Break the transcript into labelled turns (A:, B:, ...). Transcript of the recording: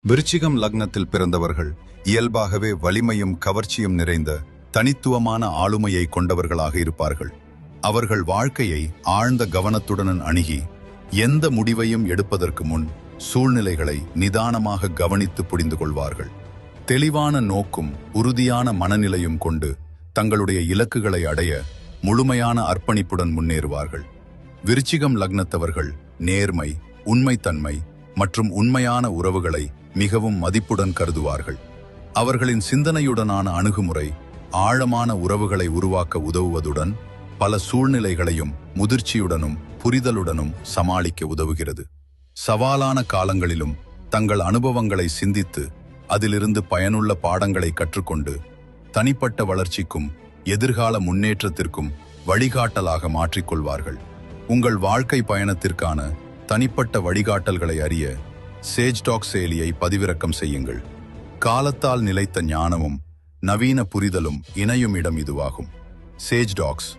A: விருச்சிகம் லக்னத்தில் பிறந்தவர்கள் இயல்பாகவே வலிமையும் கவர்ச்சியும் நிறைந்த தனித்துவமான ஆளுமையை கொண்டவர்களாக இருப்பார்கள். அவர்கள் வாழ்க்கையை ஆழ்ந்த கவனத்துடன் அணுகி எந்த முடிவையும் எடுப்பதற்கு முன் சூழ்நிலைகளை நிதானமாக கவனித்து புரிந்து கொள்வார்கள். தெளிவான நோக்கும் உறுதியான மனநிலையும் கொண்டு தங்களுடைய இலக்குகளை அடைய முழுமையான அர்ப்பணிப்புடன் முன்னேறுவார்கள். விருச்சிகம் லக்னத்தவர்கள் நேர்மை, உண்மைத்தன்மை மற்றும் உண்மையான உறவுகளை மிகவும் மதிப்புடன் கருதுவார்கள். அவர்களின் சிந்தனையுடனான அணுகுமுறை ஆழமான உறவுகளை உருவாக்க உதவுவதுடன் பல சூழ்நிலைகளையும் முதிர்ச்சியுடனும் புரிதலுடனும் சமாளிக்க உதவுகிறது. சவாலான காலங்களிலும் தங்கள் அனுபவங்களை சிந்தித்து அதிலிருந்து பயனுள்ள பாடங்களை கற்றுக்கொண்டு தனிப்பட்ட வளர்ச்சிக்கும் எதிர்கால முன்னேற்றத்திற்கும் வழிகாட்டலாக மாற்றிக்கொள்வார்கள். உங்கள் வாழ்க்கை பயணத்திற்கான தனிப்பட்ட வழிகாட்டல்களை அறிய சேஜ் டாக்ஸ் செயலியை பதிவிறக்கம் செய்யுங்கள். காலத்தால் நிலைத்த ஞானமும் நவீன புரிதலும் இணையும் இடம் இதுவாகும். Sage tax.